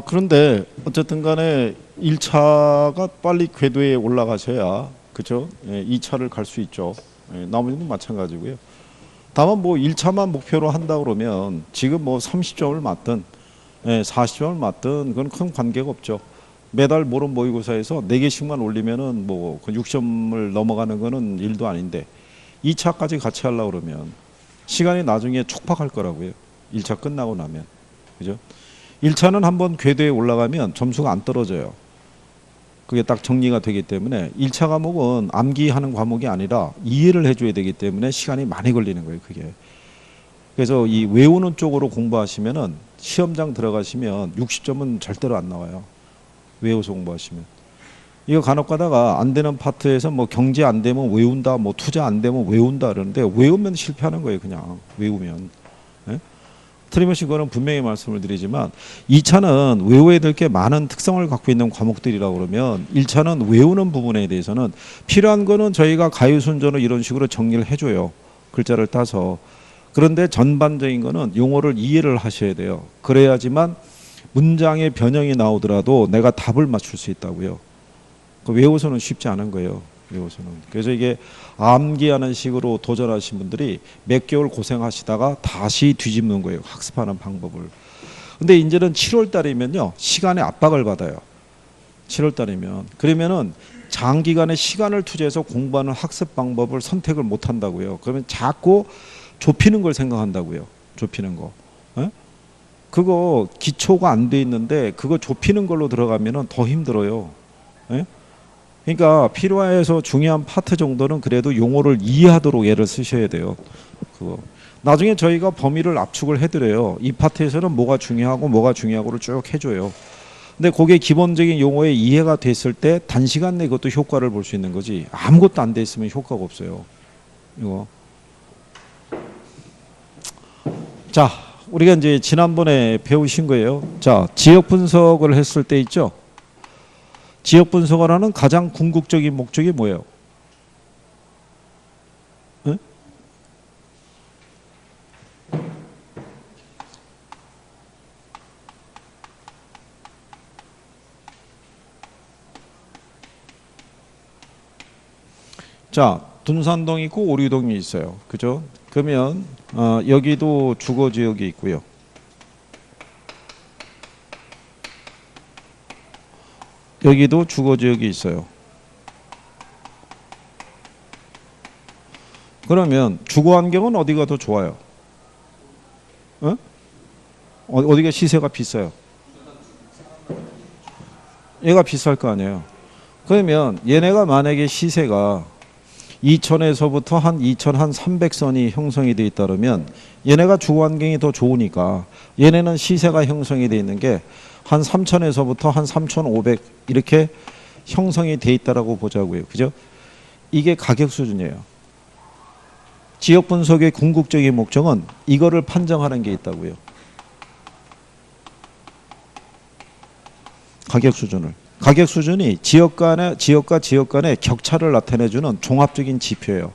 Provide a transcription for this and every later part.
그런데 어쨌든 간에 1차가 빨리 궤도에 올라가셔야 그죠? 예, 2차를 갈 수 있죠. 예, 나머지는 마찬가지고요. 다만 뭐 1차만 목표로 한다 그러면 지금 뭐 30점을 맞든 40점을 맞든 그건 큰 관계가 없죠. 매달 모름 모의고사에서 4개씩만 올리면은 뭐 60점을 넘어가는 거는 일도 아닌데 2차까지 같이 하려고 그러면 시간이 나중에 촉박할 거라고요. 1차 끝나고 나면. 그죠? 1차는 한번 궤도에 올라가면 점수가 안 떨어져요. 그게 딱 정리가 되기 때문에 1차 과목은 암기하는 과목이 아니라 이해를 해줘야 되기 때문에 시간이 많이 걸리는 거예요. 그게. 그래서 이 외우는 쪽으로 공부하시면은 시험장 들어가시면 60점은 절대로 안 나와요. 외워서 공부하시면. 이거 간혹 가다가 안 되는 파트에서 뭐 경제 안 되면 외운다, 뭐 투자 안 되면 외운다 그러는데 외우면 실패하는 거예요. 그냥 외우면. 예? 틀림없이 그거는 분명히 말씀을 드리지만 2차는 외워야 될 게 많은 특성을 갖고 있는 과목들이라고 그러면 1차는 외우는 부분에 대해서는 필요한 거는 저희가 가요순전을 이런 식으로 정리를 해줘요. 글자를 따서. 그런데 전반적인 거는 용어를 이해를 하셔야 돼요. 그래야지만 문장의 변형이 나오더라도 내가 답을 맞출 수 있다고요. 외워서는 쉽지 않은 거예요. 외워서는. 그래서 이게 암기하는 식으로 도전하신 분들이 몇 개월 고생하시다가 다시 뒤집는 거예요. 학습하는 방법을. 근데 이제는 7월 달이면요. 시간에 압박을 받아요. 7월 달이면. 그러면은 장기간의 시간을 투자해서 공부하는 학습 방법을 선택을 못 한다고요. 그러면 자꾸 좁히는 걸 생각한다고요. 좁히는 거. 에? 그거 기초가 안 돼 있는데 그거 좁히는 걸로 들어가면은 더 힘들어요. 에? 그러니까 필요해서 중요한 파트 정도는 그래도 용어를 이해하도록 애를 쓰셔야 돼요. 그거. 나중에 저희가 범위를 압축을 해드려요. 이 파트에서는 뭐가 중요하고 뭐가 중요하고를 쭉 해줘요. 근데 그게 기본적인 용어에 이해가 됐을 때 단시간 내에 그것도 효과를 볼 수 있는 거지 아무것도 안 돼 있으면 효과가 없어요. 이거. 자, 우리가 이제 지난번에 배우신 거예요. 자, 지역 분석을 했을 때 있죠. 지역 분석을 하는 가장 궁극적인 목적이 뭐예요? 네? 자, 둔산동 있고 오류동이 있어요. 그죠? 그러면 여기도 주거 지역이 있고요. 여기도 주거 지역이 있어요. 그러면 주거 환경은 어디가 더 좋아요? 어디가 시세가 비싸요? 얘가 비쌀 거 아니에요. 그러면 얘네가 만약에 시세가 2천에서부터 한 2천 한 300선이 형성이 돼 있다면 얘네가 주거 환경이 더 좋으니까 얘네는 시세가 형성이 돼 있는 게 한 3천에서부터 한 3,500 이렇게 형성이 돼 있다라고 보자고요. 그죠? 이게 가격 수준이에요. 지역 분석의 궁극적인 목적은 이거를 판정하는 게 있다고요. 가격 수준을. 가격 수준이 지역과 지역 간의 격차를 나타내주는 종합적인 지표예요.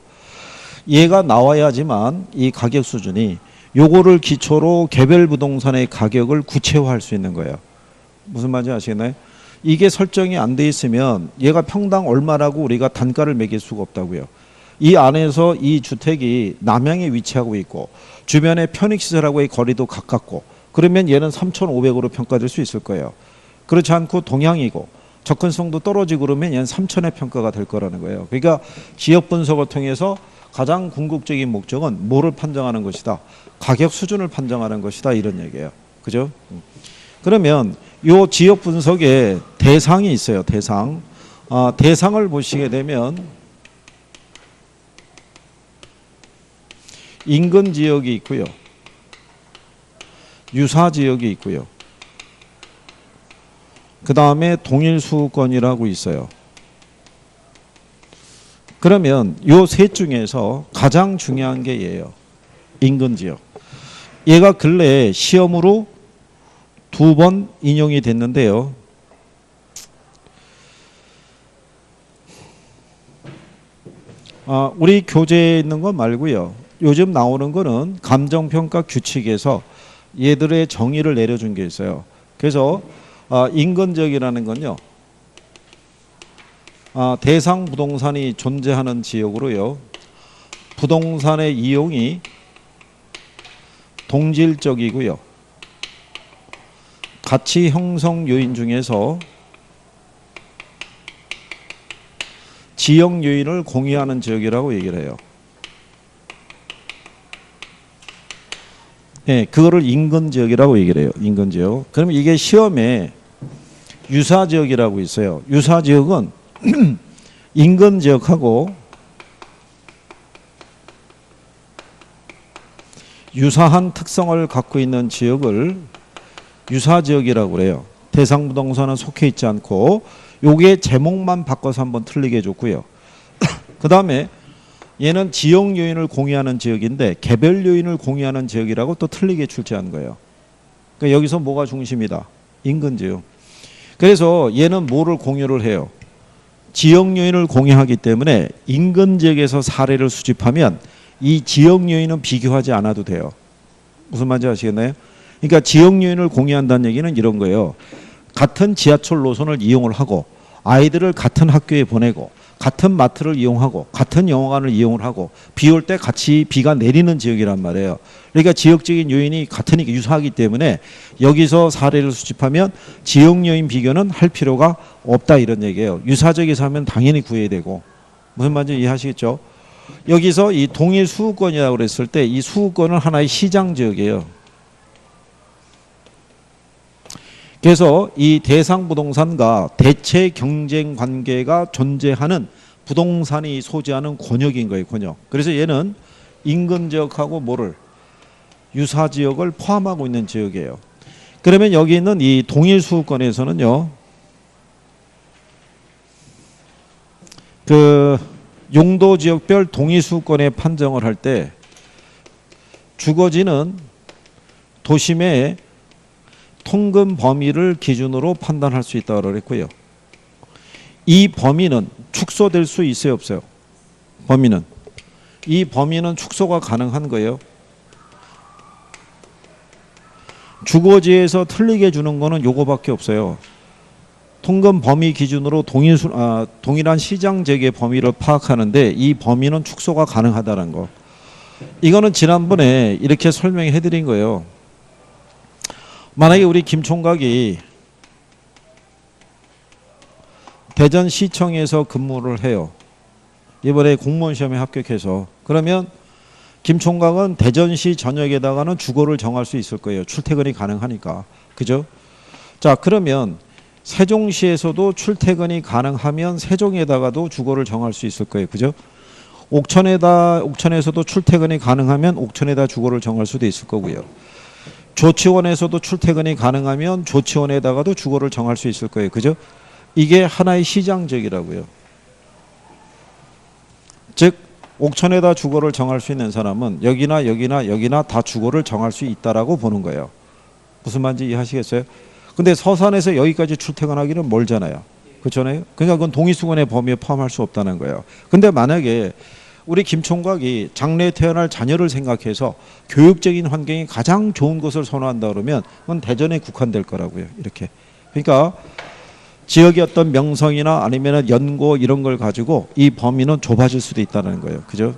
얘가 나와야지만 이 가격 수준이 요거를 기초로 개별 부동산의 가격을 구체화할 수 있는 거예요. 무슨 말인지 아시겠나요? 이게 설정이 안 돼 있으면 얘가 평당 얼마라고 우리가 단가를 매길 수가 없다고요. 이 안에서 이 주택이 남향에 위치하고 있고 주변에 편익시설하고의 거리도 가깝고 그러면 얘는 3,500으로 평가될 수 있을 거예요. 그렇지 않고 동향이고 접근성도 떨어지고 그러면 얘는 3천의 평가가 될 거라는 거예요. 그러니까 지역 분석을 통해서 가장 궁극적인 목적은 뭐를 판정하는 것이다. 가격 수준을 판정하는 것이다. 이런 얘기예요. 그죠? 그러면 요 지역 분석에 대상이 있어요. 대상. 대상을 보시게 되면 인근 지역이 있고요. 유사 지역이 있고요. 그 다음에 동일수권이라고 있어요. 그러면 요 셋 중에서 가장 중요한 게 얘예요. 인근 지역. 얘가 근래에 시험으로 2번 인용이 됐는데요. 우리 교재에 있는 거 말고요. 요즘 나오는 거는 감정평가 규칙에서 얘들의 정의를 내려준 게 있어요. 그래서 인근지역이라는 건요, 대상 부동산이 존재하는 지역으로요, 부동산의 이용이 동질적이고요, 가치 형성 요인 중에서 지역 요인을 공유하는 지역이라고 얘기를 해요. 예, 그거를 인근 지역이라고 얘기를 해요. 인근 지역. 그러면 이게 시험에 유사 지역이라고 있어요. 유사 지역은 인근 지역하고 유사한 특성을 갖고 있는 지역을 유사 지역이라고 그래요. 대상 부동산은 속해 있지 않고, 요게 제목만 바꿔서 한번 틀리게 해줬고요. 그 다음에 얘는 지역 요인을 공유하는 지역인데 개별 요인을 공유하는 지역이라고 또 틀리게 출제한 거예요. 그러니까 여기서 뭐가 중심이다? 인근 지역. 그래서 얘는 뭐를 공유를 해요? 지역 요인을 공유하기 때문에 인근 지역에서 사례를 수집하면 이 지역 요인은 비교하지 않아도 돼요. 무슨 말인지 아시겠나요? 그러니까 지역 요인을 공유한다는 얘기는 이런 거예요. 같은 지하철 노선을 이용을 하고, 아이들을 같은 학교에 보내고, 같은 마트를 이용하고, 같은 영화관을 이용을 하고, 비 올 때 같이 비가 내리는 지역이란 말이에요. 그러니까 지역적인 요인이 같으니까 유사하기 때문에 여기서 사례를 수집하면 지역 요인 비교는 할 필요가 없다, 이런 얘기예요. 유사적에서 하면 당연히 구해야 되고. 무슨 말인지 이해하시겠죠? 여기서 이 동일 수우권이라고 그랬을 때 이 수우권은 하나의 시장 지역이에요. 그래서 이 대상 부동산과 대체 경쟁 관계가 존재하는 부동산이 소지하는 권역인 거예요, 권역. 그래서 얘는 인근 지역하고 뭐를? 유사 지역을 포함하고 있는 지역이에요. 그러면 여기 있는 이 동일 수우권에서는요, 그 용도 지역별 동일 수우권에 판정을 할 때 주거지는 도심의 통금 범위를 기준으로 판단할 수 있다고 그랬고요. 이 범위는 축소될 수 있어요, 없어요? 범위는. 이 범위는 축소가 가능한 거예요. 주거지에서 틀리게 주는 거는 요거밖에 없어요. 통금 범위 기준으로 동일한 시장 재개 범위를 파악하는데 이 범위는 축소가 가능하다는 거. 이거는 지난번에 이렇게 설명해 드린 거예요. 만약에 우리 김 총각이 대전시청에서 근무를 해요. 이번에 공무원 시험에 합격해서. 그러면 김 총각은 대전시 전역에다가는 주거를 정할 수 있을 거예요. 출퇴근이 가능하니까. 그죠? 자, 그러면 세종시에서도 출퇴근이 가능하면 세종에다가도 주거를 정할 수 있을 거예요. 그죠? 옥천에서도 출퇴근이 가능하면 옥천에다 주거를 정할 수도 있을 거고요. 조치원에서도 출퇴근이 가능하면 조치원에다가도 주거를 정할 수 있을 거예요. 그죠? 이게 하나의 시장적이라고요. 즉 옥천에다 주거를 정할 수 있는 사람은 여기나 여기나 여기나 다 주거를 정할 수 있다라고 보는 거예요. 무슨 말인지 이해하시겠어요? 근데 서산에서 여기까지 출퇴근하기는 멀잖아요. 그렇잖아요? 그러니까 그건 동의수건의 범위에 포함할 수 없다는 거예요. 근데 만약에 우리 김 총각이 장래에 태어날 자녀를 생각해서 교육적인 환경이 가장 좋은 것을 선호한다 그러면 그건 대전에 국한될 거라고요. 이렇게. 그러니까 지역의 어떤 명성이나 아니면 연고 이런 걸 가지고 이 범위는 좁아질 수도 있다는 거예요. 그죠?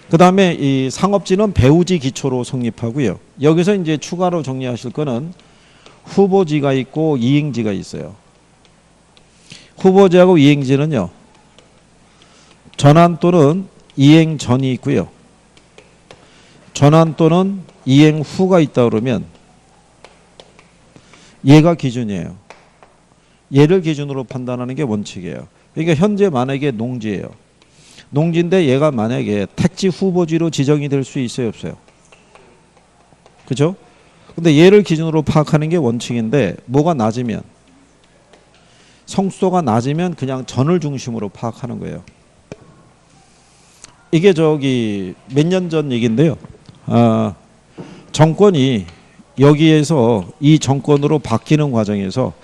그 다음에 이 상업지는 배후지 기초로 성립하고요. 여기서 이제 추가로 정리하실 거는 후보지가 있고 이행지가 있어요. 후보지하고 이행지는요, 전환 또는 이행 전이 있고요. 전환 또는 이행 후가 있다 그러면 얘가 기준이에요. 얘를 기준으로 판단하는 게 원칙이에요. 그러니까 현재 만약에 농지예요. 농지인데 얘가 만약에 택지 후보지로 지정이 될 수 있어요, 없어요? 그죠? 근데 얘를 기준으로 파악하는 게 원칙인데 뭐가 낮으면, 성수도가 낮으면 그냥 전을 중심으로 파악하는 거예요. 이게 저기 몇 년 전 얘기인데요. 정권이 여기에서 이 정권으로 바뀌는 과정에서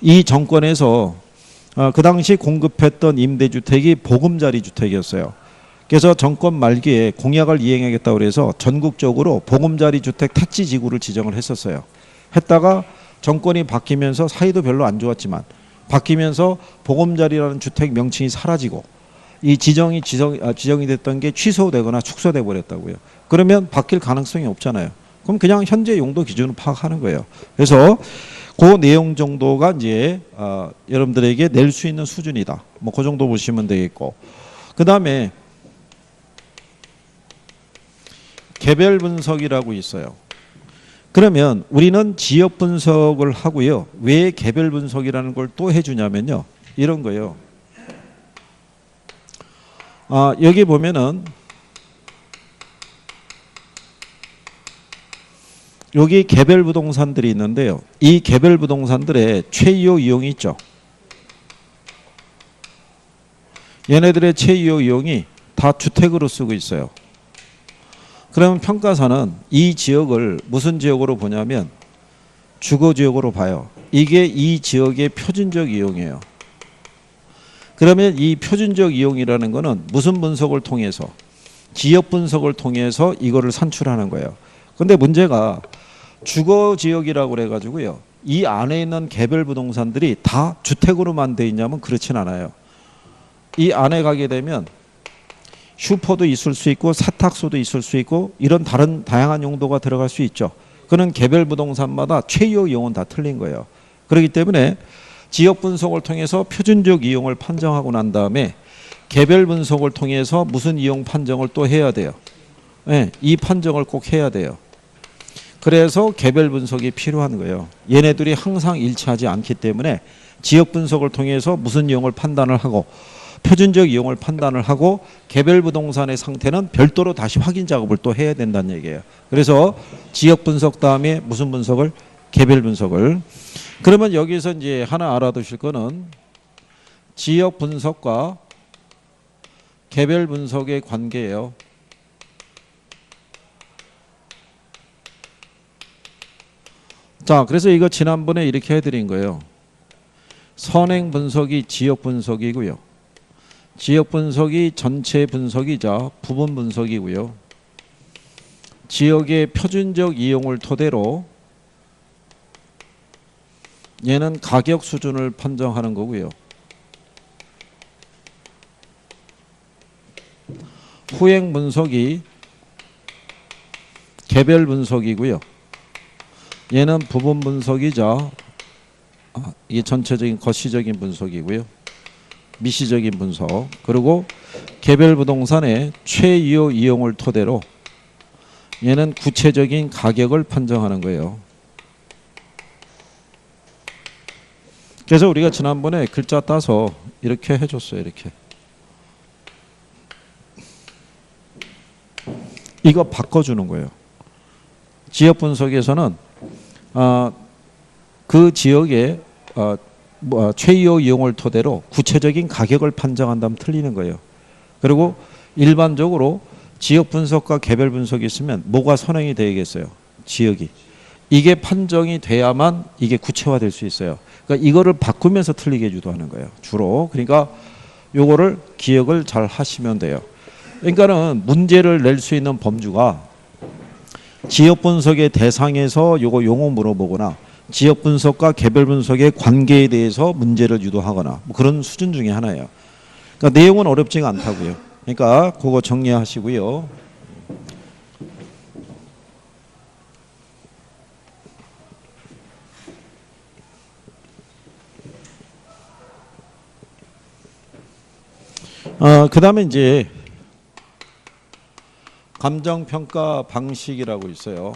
이 정권에서 그 당시 공급했던 임대주택이 보금자리 주택이었어요. 그래서 정권 말기에 공약을 이행하겠다고 해서 전국적으로 보금자리 주택 택지지구를 지정을 했었어요. 했다가 정권이 바뀌면서 사이도 별로 안 좋았지만 바뀌면서 보금자리라는 주택 명칭이 사라지고 이 지정이 됐던 게 취소되거나 축소돼 버렸다고요. 그러면 바뀔 가능성이 없잖아요. 그럼 그냥 현재 용도 기준을 파악하는 거예요. 그래서 그 내용 정도가 이제 여러분들에게 낼 수 있는 수준이다. 뭐 그 정도 보시면 되겠고, 그 다음에 개별 분석이라고 있어요. 그러면 우리는 지역 분석을 하고요. 왜 개별 분석이라는 걸 또 해주냐면요. 이런 거예요. 여기 보면은 여기 개별 부동산들이 있는데요. 이 개별 부동산들의 최이호 이용이 있죠. 얘네들의 최이호 이용이 다 주택으로 쓰고 있어요. 그러면 평가사는 이 지역을 무슨 지역으로 보냐면 주거지역으로 봐요. 이게 이 지역의 표준적 이용이에요. 그러면 이 표준적 이용이라는 거는 무슨 분석을 통해서? 지역 분석을 통해서 이거를 산출하는 거예요. 근데 문제가 주거지역이라고 그래가지고요. 이 안에 있는 개별 부동산들이 다 주택으로만 돼 있냐면 그렇진 않아요. 이 안에 가게 되면 슈퍼도 있을 수 있고 세탁소도 있을 수 있고 이런 다른 다양한 용도가 들어갈 수 있죠. 그는 개별 부동산마다 최이호 이용은 다 틀린 거예요. 그렇기 때문에 지역 분석을 통해서 표준적 이용을 판정하고 난 다음에 개별 분석을 통해서 무슨 이용 판정을 또 해야 돼요. 네, 이 판정을 꼭 해야 돼요. 그래서 개별 분석이 필요한 거예요. 얘네들이 항상 일치하지 않기 때문에 지역 분석을 통해서 무슨 이용을 판단을 하고 표준적 이용을 판단을 하고 개별 부동산의 상태는 별도로 다시 확인 작업을 또 해야 된다는 얘기예요. 그래서 지역 분석 다음에 무슨 분석을? 개별 분석을. 그러면 여기서 이제 하나 알아두실 거는 지역 분석과 개별 분석의 관계예요. 자, 그래서 이거 지난번에 이렇게 해드린 거예요. 선행 분석이 지역 분석이고요. 지역 분석이 전체 분석이자 부분 분석이고요. 지역의 표준적 이용을 토대로 얘는 가격 수준을 판정하는 거고요. 후행 분석이 개별 분석이고요. 얘는 부분 분석이자 이게 전체적인 거시적인 분석이고요. 미시적인 분석. 그리고 개별 부동산의 최이호 이용을 토대로 얘는 구체적인 가격을 판정하는 거예요. 그래서 우리가 지난번에 글자 따서 이렇게 해줬어요. 이렇게. 이거 바꿔주는 거예요. 지역 분석에서는 그 지역의 최이호 이용을 토대로 구체적인 가격을 판정한다면 틀리는 거예요. 그리고 일반적으로 지역 분석과 개별 분석이 있으면 뭐가 선행이 되겠어요? 지역이. 이게 판정이 돼야만 이게 구체화될 수 있어요. 그러니까 이거를 바꾸면서 틀리게 유도하는 거예요. 주로. 그러니까 요거를 기억을 잘 하시면 돼요. 그러니까는 문제를 낼 수 있는 범주가 지역 분석의 대상에서 요거 용어 물어보거나 지역 분석과 개별 분석의 관계에 대해서 문제를 유도하거나 뭐 그런 수준 중에 하나예요. 그러니까 내용은 어렵지가 않다고요. 그러니까 그거 정리하시고요. 그 다음에 이제 감정평가 방식이라고 있어요.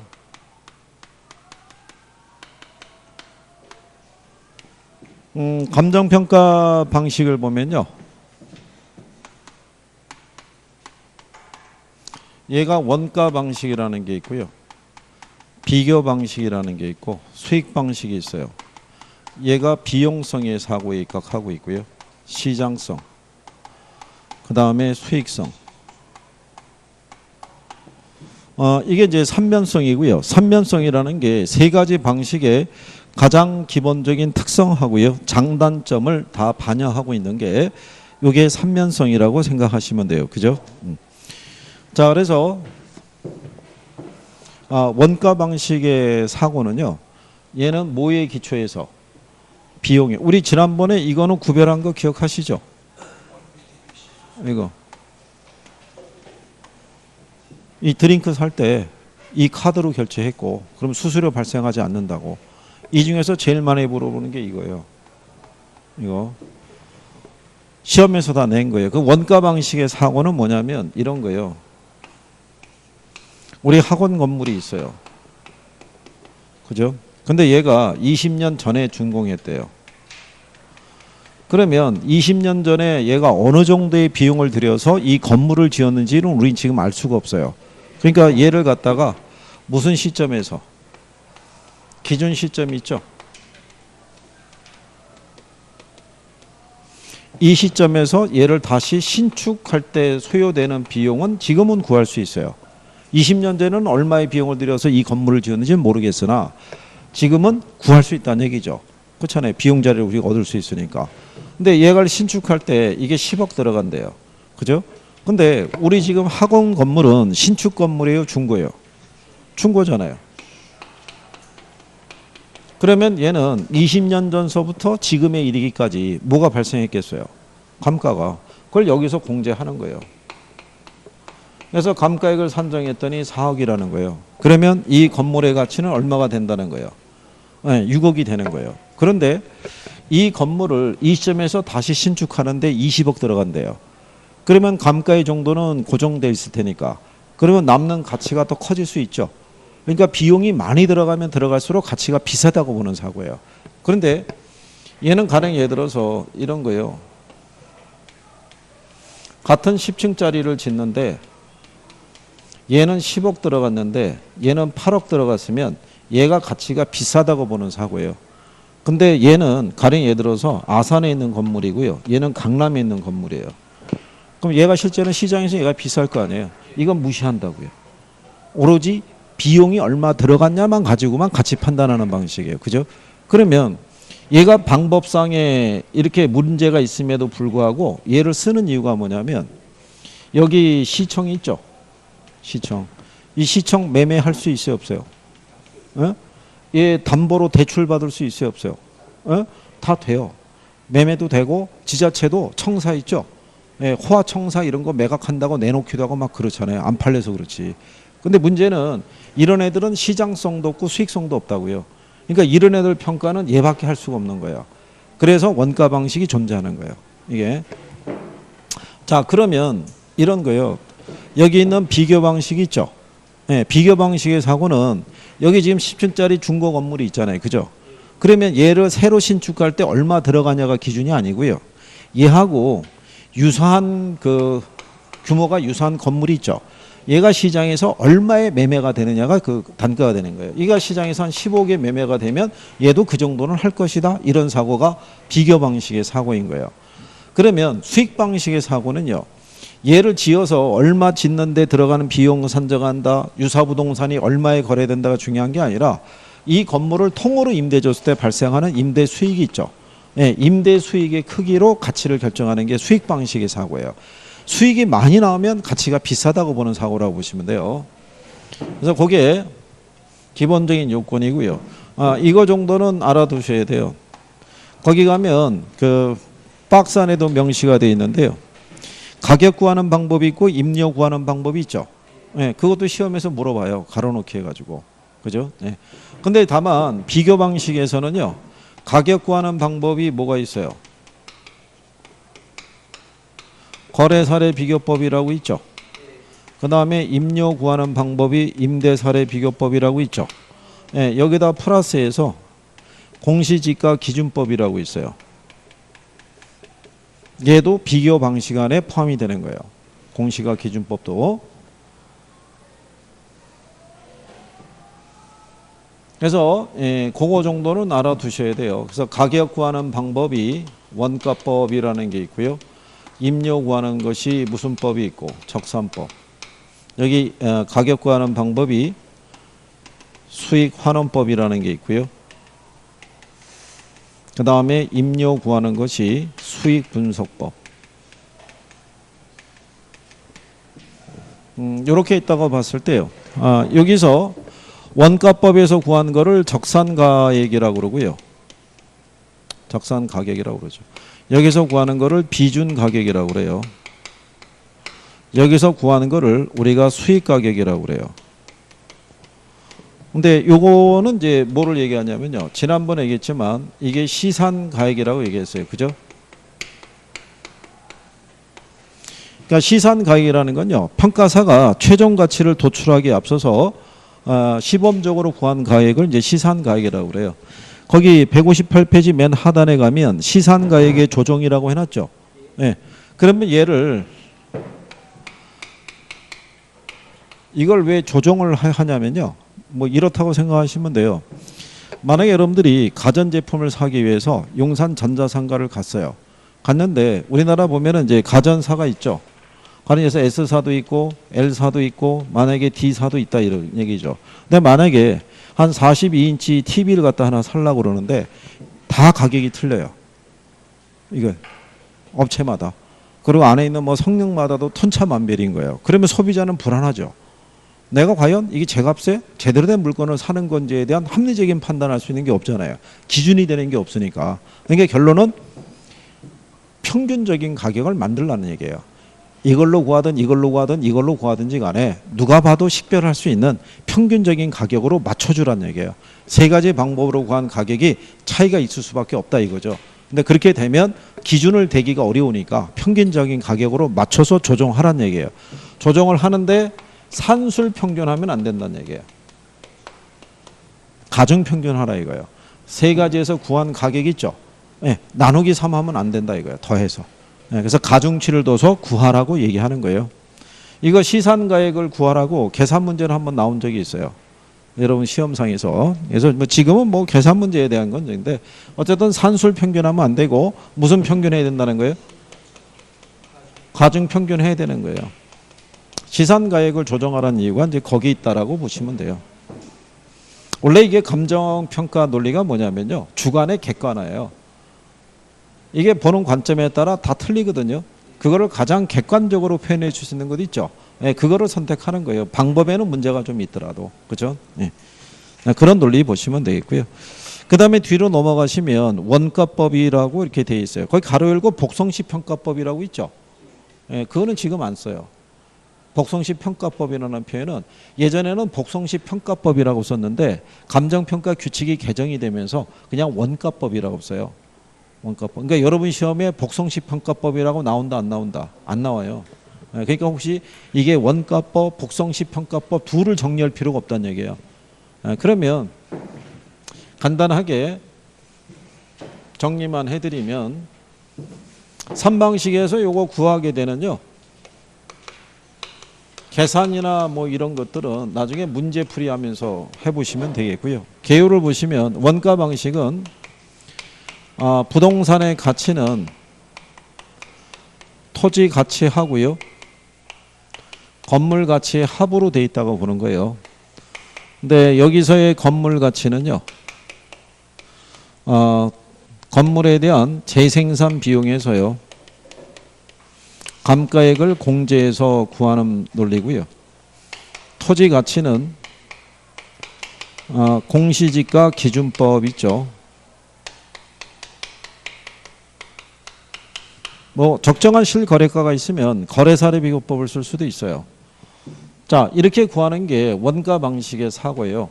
감정평가 방식을 보면요. 얘가 원가 방식이라는 게 있고요. 비교 방식이라는 게 있고 수익 방식이 있어요. 얘가 비용성의 사고에 입각하고 있고요. 시장성, 그 다음에 수익성. 이게 이제 삼면성이고요. 삼면성이라는 게 세 가지 방식의 가장 기본적인 특성하고요. 장단점을 다 반영하고 있는 게 이게 삼면성이라고 생각하시면 돼요. 그죠? 자, 그래서 원가 방식의 사고는요. 얘는 뭐에 기초해서? 비용에. 우리 지난번에 이거는 구별한 거 기억하시죠? 이거. 이 드링크 살 때 이 카드로 결제했고 그럼 수수료 발생하지 않는다고. 이 중에서 제일 많이 물어보는 게 이거예요. 이거. 시험에서 다 낸 거예요. 그 원가 방식의 사고는 뭐냐면 이런 거예요. 우리 학원 건물이 있어요. 그죠? 근데 얘가 20년 전에 준공했대요. 그러면 20년 전에 얘가 어느 정도의 비용을 들여서 이 건물을 지었는지는 우린 지금 알 수가 없어요. 그러니까 얘를 갖다가 무슨 시점에서 기준 시점이 있죠. 이 시점에서 얘를 다시 신축할 때 소요되는 비용은 지금은 구할 수 있어요. 20년 전에는 얼마의 비용을 들여서 이 건물을 지었는지는 모르겠으나 지금은 구할 수 있다는 얘기죠. 그렇잖아요. 비용 자리를 우리가 얻을 수 있으니까. 근데 얘가 신축할 때 이게 10억 들어간대요. 그죠? 근데 우리 지금 학원 건물은 신축 건물이에요, 중고예요? 중고잖아요. 그러면 얘는 20년 전서부터 지금에 이르기까지 뭐가 발생했겠어요? 감가가. 그걸 여기서 공제하는 거예요. 그래서 감가액을 산정했더니 4억이라는 거예요. 그러면 이 건물의 가치는 얼마가 된다는 거예요? 네, 6억이 되는 거예요. 그런데 이 건물을 이 시점에서 다시 신축하는데 20억 들어간대요. 그러면 감가의 정도는 고정되어 있을 테니까. 그러면 남는 가치가 더 커질 수 있죠. 그러니까 비용이 많이 들어가면 들어갈수록 가치가 비싸다고 보는 사고예요. 그런데 얘는 가령 예를 들어서 이런 거예요. 같은 10층짜리를 짓는데 얘는 10억 들어갔는데 얘는 8억 들어갔으면 얘가 가치가 비싸다고 보는 사고예요. 근데 얘는 가령 예를 들어서 아산에 있는 건물이고요. 얘는 강남에 있는 건물이에요. 그럼 얘가 실제는 시장에서 얘가 비쌀 거 아니에요. 이건 무시한다고요. 오로지 비용이 얼마 들어갔냐만 가지고만 가치 판단하는 방식이에요. 그죠? 그러면 얘가 방법상에 이렇게 문제가 있음에도 불구하고 얘를 쓰는 이유가 뭐냐면 여기 시청이 있죠. 시청. 이 시청 매매할 수 있어요, 없어요? 어? 얘 담보로 대출 받을 수 있어요, 없어요? 어? 다 돼요. 매매도 되고 지자체도 청사 있죠. 예, 호화청사 이런 거 매각한다고 내놓기도 하고 막 그렇잖아요. 안 팔려서 그렇지. 근데 문제는 이런 애들은 시장성도 없고 수익성도 없다고요. 그러니까 이런 애들 평가는 얘밖에 할 수가 없는 거예요. 그래서 원가 방식이 존재하는 거예요. 이게. 자, 그러면 이런 거예요. 여기 있는 비교 방식이 있죠. 예, 비교 방식의 사고는 여기 지금 10층짜리 중고 건물이 있잖아요. 그죠? 그러면 얘를 새로 신축할 때 얼마 들어가냐가 기준이 아니고요. 얘하고 유사한 그 규모가 유사한 건물이 있죠. 얘가 시장에서 얼마의 매매가 되느냐가 그 단가가 되는 거예요. 얘가 시장에서 한 15억에 매매가 되면 얘도 그 정도는 할 것이다. 이런 사고가 비교 방식의 사고인 거예요. 그러면 수익 방식의 사고는요. 얘를 지어서 얼마 짓는데 들어가는 비용 산정한다. 유사부동산이 얼마에 거래된다가 중요한 게 아니라 이 건물을 통으로 임대줬을 때 발생하는 임대 수익이 있죠. 예, 임대 수익의 크기로 가치를 결정하는 게 수익 방식의 사고예요. 수익이 많이 나오면 가치가 비싸다고 보는 사고라고 보시면 돼요. 그래서 그게 기본적인 요건이고요. 이거 정도는 알아두셔야 돼요. 거기 가면 그 박스 안에도 명시가 되어 있는데요. 가격 구하는 방법이 있고 임료 구하는 방법이 있죠. 예, 그것도 시험에서 물어봐요. 가로놓기 해가지고. 그죠? 예. 근데 다만 비교 방식에서는요. 가격 구하는 방법이 뭐가 있어요? 거래사례 비교법이라고 있죠. 그 다음에 임료 구하는 방법이 임대사례 비교법이라고 있죠. 예, 여기다 플러스해서 공시지가 기준법이라고 있어요. 얘도 비교 방식 안에 포함이 되는 거예요. 공시가 기준법도. 그래서 그거 정도는 알아두셔야 돼요. 그래서 가격 구하는 방법이 원가법이라는 게 있고요. 임료 구하는 것이 무슨 법이 있고 적산법. 여기 가격 구하는 방법이 수익 환원법이라는 게 있고요. 그 다음에 임료 구하는 것이 수익 분석법. 이렇게 있다고 봤을 때요. 여기서 원가법에서 구한 거를 적산가액이라고 그러고요. 적산가격이라고 그러죠. 여기서 구하는 거를 비준가격이라고 그래요. 여기서 구하는 거를 우리가 수익가격이라고 그래요. 근데 요거는 이제 뭐를 얘기하냐면요. 지난번에 얘기했지만 이게 시산가액이라고 얘기했어요. 그죠? 그러니까 시산가액이라는 건요. 평가사가 최종 가치를 도출하기에 앞서서 시범적으로 구한 가액을 이제 시산가액이라고 그래요. 거기 158페이지 맨 하단에 가면 시산가액의 조정이라고 해놨죠. 네. 그러면 얘를 이걸 왜 조정을 하냐면요. 뭐 이렇다고 생각하시면 돼요. 만약에 여러분들이 가전제품을 사기 위해서 용산 전자상가를 갔어요. 갔는데 우리나라 보면은 이제 가전사가 있죠. 가전에서 S사도 있고 L사도 있고 만약에 D사도 있다 이런 얘기죠. 근데 만약에 한 42인치 TV를 갖다 하나 살려고 그러는데 다 가격이 틀려요. 이거 업체마다. 그리고 안에 있는 뭐 성능마다도 천차만별인 거예요. 그러면 소비자는 불안하죠. 내가 과연 이게 제 값에 제대로 된 물건을 사는 건지에 대한 합리적인 판단할 수 있는 게 없잖아요. 기준이 되는 게 없으니까. 그러니까 결론은 평균적인 가격을 만들라는 얘기예요. 이걸로 구하든 이걸로 구하든 이걸로 구하든지 간에 누가 봐도 식별할 수 있는 평균적인 가격으로 맞춰주라는 얘기예요. 세 가지 방법으로 구한 가격이 차이가 있을 수밖에 없다 이거죠. 근데 그렇게 되면 기준을 대기가 어려우니까 평균적인 가격으로 맞춰서 조정하라는 얘기예요. 조정을 하는데 산술 평균하면 안 된다는 얘기예요. 가중 평균하라 이거예요. 세 가지에서 구한 가격 있죠. 네, 나누기 3 하면 안 된다 이거예요. 더해서. 네, 그래서 가중치를 둬서 구하라고 얘기하는 거예요. 이거 시산가액을 구하라고 계산 문제는 한번 나온 적이 있어요. 여러분 시험상에서. 그래서 뭐 지금은 뭐 계산 문제에 대한 건 인데 어쨌든 산술 평균하면 안 되고 무슨 평균해야 된다는 거예요? 가중 평균해야 되는 거예요. 시산가액을 조정하라는 이유가 이제 거기 있다라고 보시면 돼요. 원래 이게 감정평가 논리가 뭐냐면요. 주관의 객관화예요. 이게 보는 관점에 따라 다 틀리거든요. 그거를 가장 객관적으로 표현해 줄 수 있는 것 있죠. 네, 그거를 선택하는 거예요. 방법에는 문제가 좀 있더라도. 그죠? 네. 그런 논리 보시면 되겠고요. 그 다음에 뒤로 넘어가시면 원가법이라고 이렇게 되어 있어요. 거기 가로 열고 복성식 평가법이라고 있죠. 네, 그거는 지금 안 써요. 복성식 평가법이라는 표현은 예전에는 복성식 평가법이라고 썼는데 감정평가 규칙이 개정이 되면서 그냥 원가법이라고 써요. 원가법. 그러니까 여러분 시험에 복성식 평가법이라고 나온다 안 나온다? 안 나와요. 그러니까 혹시 이게 원가법, 복성식 평가법 둘을 정리할 필요가 없다는 얘기예요. 그러면 간단하게 정리만 해드리면 3방식에서 요거 구하게 되는요. 계산이나 뭐 이런 것들은 나중에 문제풀이 하면서 해보시면 되겠고요. 개요를 보시면 원가 방식은 부동산의 가치는 토지 가치하고요. 건물 가치의 합으로 돼 있다고 보는 거예요. 근데 여기서의 건물 가치는요. 건물에 대한 재생산 비용에서요. 감가액을 공제해서 구하는 논리고요. 토지 가치는 공시지가 기준법 있죠. 뭐 적정한 실거래가가 있으면 거래사례 비교법을 쓸 수도 있어요. 자, 이렇게 구하는 게 원가 방식의 사고예요.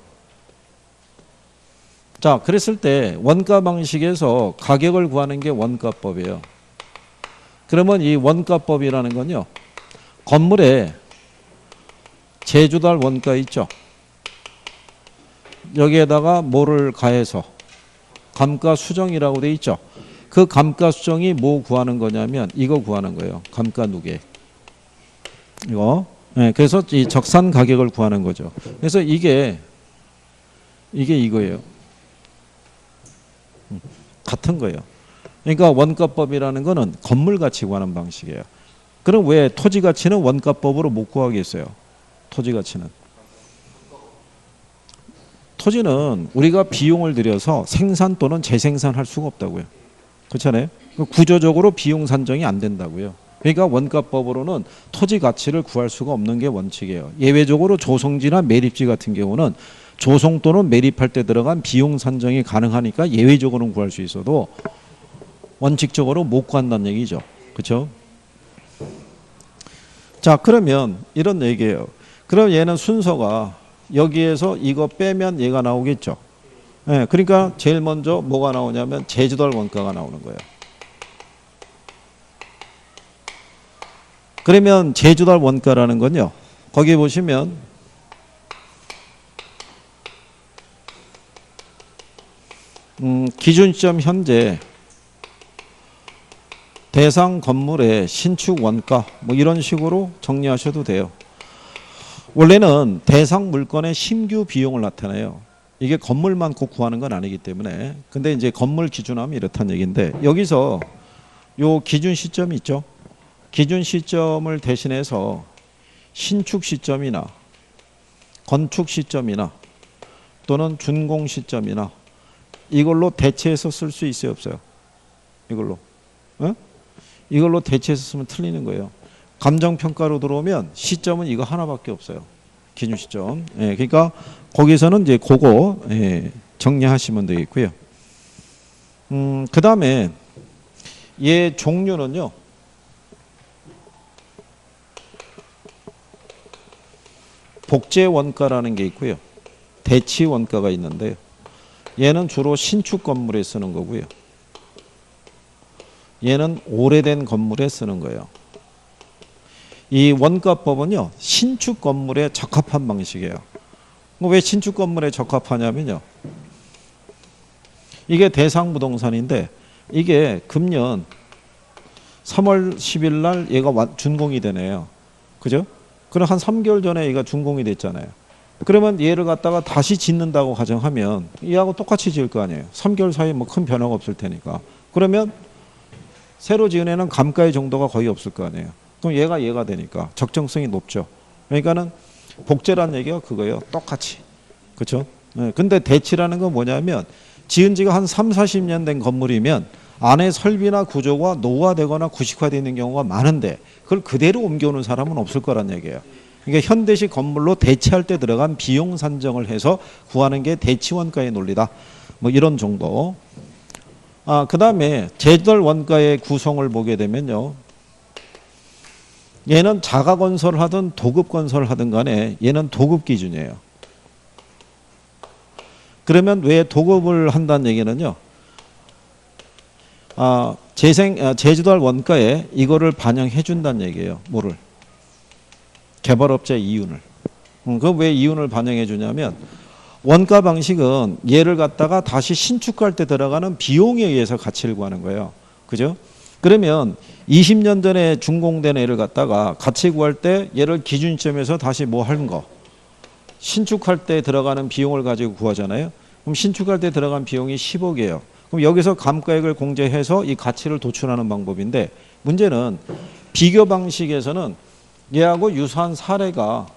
자, 그랬을 때 원가 방식에서 가격을 구하는 게 원가법이에요. 그러면 이 원가법이라는 건요. 건물에 제조달 원가 있죠. 여기에다가 뭐를 가해서 감가 수정이라고 돼 있죠. 그 감가 수정이 뭐 구하는 거냐면 이거 구하는 거예요. 감가 누계. 이거. 네, 그래서 이 적산 가격을 구하는 거죠. 그래서 이게 이거예요. 같은 거예요. 그러니까 원가법이라는 거는 건물 가치 구하는 방식이에요. 그럼 왜 토지 가치는 원가법으로 못 구하겠어요? 토지 가치는. 토지는 우리가 비용을 들여서 생산 또는 재생산할 수가 없다고요. 그렇잖아요. 구조적으로 비용 산정이 안 된다고요. 그러니까 원가법으로는 토지 가치를 구할 수가 없는 게 원칙이에요. 예외적으로 조성지나 매립지 같은 경우는 조성 또는 매립할 때 들어간 비용 산정이 가능하니까 예외적으로는 구할 수 있어도 원칙적으로 못 구한다는 얘기죠. 그렇죠? 자, 그러면 이런 얘기예요. 그럼 얘는 순서가 여기에서 이거 빼면 얘가 나오겠죠. 네, 그러니까 제일 먼저 뭐가 나오냐면 제주도할 원가가 나오는 거예요. 그러면 제주도할 원가라는 건요. 거기 보시면 기준 시점 현재 대상 건물의 신축 원가 뭐 이런 식으로 정리하셔도 돼요. 원래는 대상 물건의 신규 비용을 나타내요. 이게 건물만 꼭 구하는 건 아니기 때문에. 근데 이제 건물 기준하면 이렇다는 얘기인데 여기서 요 기준 시점이 있죠. 기준 시점을 대신해서 신축 시점이나 건축 시점이나 또는 준공 시점이나 이걸로 대체해서 쓸 수 있어요, 없어요? 이걸로. 어? 이걸로 대체해서 쓰면 틀리는 거예요. 감정평가로 들어오면 시점은 이거 하나밖에 없어요. 기준 시점. 예, 그러니까 거기서는 이제 그거 정리하시면 되겠고요. 그 다음에 얘 종류는요. 복제 원가라는 게 있고요. 대치 원가가 있는데요. 얘는 주로 신축 건물에 쓰는 거고요. 얘는 오래된 건물에 쓰는 거예요. 이 원가법은요. 신축 건물에 적합한 방식이에요. 왜 신축 건물에 적합하냐면요. 이게 대상 부동산인데 이게 금년 3월 10일 날 얘가 준공이 되네요. 그죠? 그럼 한 3개월 전에 얘가 준공이 됐잖아요. 그러면 얘를 갖다가 다시 짓는다고 가정하면 얘하고 똑같이 지을 거 아니에요. 3개월 사이에 뭐 큰 변화가 없을 테니까. 그러면 새로 지은 애는 감가의 정도가 거의 없을 거 아니에요. 그럼 얘가 되니까 적정성이 높죠. 그러니까는 복제라는 얘기가 그거예요. 똑같이. 그렇죠? 네. 근데 대치라는 건 뭐냐면 지은 지가 한 3, 40년 된 건물이면 안에 설비나 구조가 노후화되거나 구식화되어 있는 경우가 많은데 그걸 그대로 옮겨오는 사람은 없을 거란 얘기예요. 그러니까 현대식 건물로 대치할 때 들어간 비용 산정을 해서 구하는 게 대치원가의 논리다. 뭐 이런 정도. 그 다음에 제주도할 원가의 구성을 보게 되면요. 얘는 자가 건설을 하든 도급 건설을 하든 간에 얘는 도급 기준이에요. 그러면 왜 도급을 한다는 얘기는요. 제주도할 원가에 이거를 반영해 준다는 얘기예요. 뭐를? 개발업체 이윤을. 그 왜 이윤을 반영해 주냐면 원가 방식은 얘를 갖다가 다시 신축할 때 들어가는 비용에 의해서 가치를 구하는 거예요. 그죠? 그러면 20년 전에 준공된 애를 갖다가 가치 구할 때 얘를 기준점에서 다시 뭐 하는 거? 신축할 때 들어가는 비용을 가지고 구하잖아요. 그럼 신축할 때 들어간 비용이 10억이에요. 그럼 여기서 감가액을 공제해서 이 가치를 도출하는 방법인데 문제는 비교 방식에서는 얘하고 유사한 사례가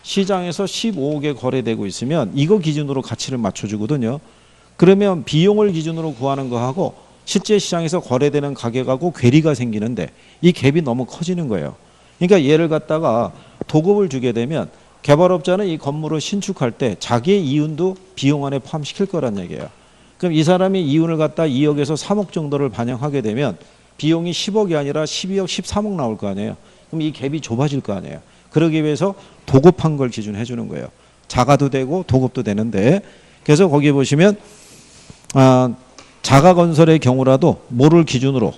시장에서 15억에 거래되고 있으면 이거 기준으로 가치를 맞춰주거든요. 그러면 비용을 기준으로 구하는 거하고 실제 시장에서 거래되는 가격하고 괴리가 생기는데 이 갭이 너무 커지는 거예요. 그러니까 얘를 갖다가 도급을 주게 되면 개발업자는 이 건물을 신축할 때 자기의 이윤도 비용 안에 포함시킬 거란 얘기예요. 그럼 이 사람이 이윤을 갖다 2억에서 3억 정도를 반영하게 되면 비용이 10억이 아니라 12억, 13억 나올 거 아니에요. 그럼 이 갭이 좁아질 거 아니에요. 그러기 위해서 도급한 걸 기준해 주는 거예요. 자가도 되고 도급도 되는데 그래서 거기 보시면 자가건설의 경우라도 뭐를 기준으로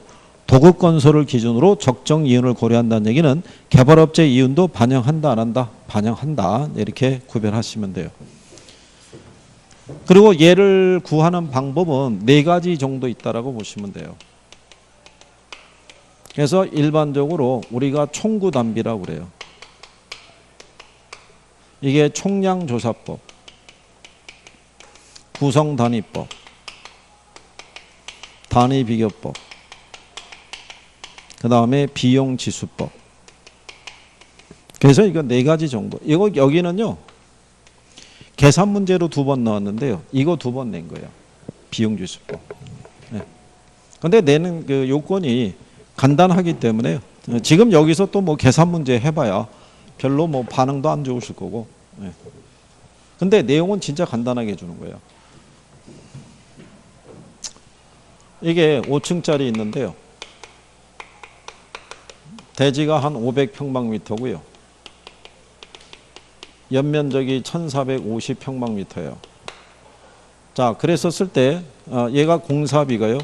도급건설을 기준으로 적정 이윤을 고려한다는 얘기는 개발업체 이윤도 반영한다 안 한다? 반영한다. 이렇게 구별하시면 돼요. 그리고 얘를 구하는 방법은 4가지 정도 있다라고 보시면 돼요. 그래서 일반적으로 우리가 총구담비라고 그래요. 이게 총량조사법, 구성단위법, 단위비교법, 그 다음에 비용지수법. 그래서 이거 4가지 정도. 이거 여기는요. 계산 문제로 2번 나왔는데요. 이거 2번 낸 거예요. 비용지수법. 네. 근데 내는 그 요건이 간단하기 때문에 지금 여기서 또 뭐 계산 문제 해봐야 별로 뭐 반응도 안 좋으실 거고. 예. 근데 내용은 진짜 간단하게 해주는 거예요. 이게 5층짜리 있는데요. 대지가 한 500평방미터고요. 연면적이 1450평방미터예요. 자, 그랬었을 때 얘가 공사비가요.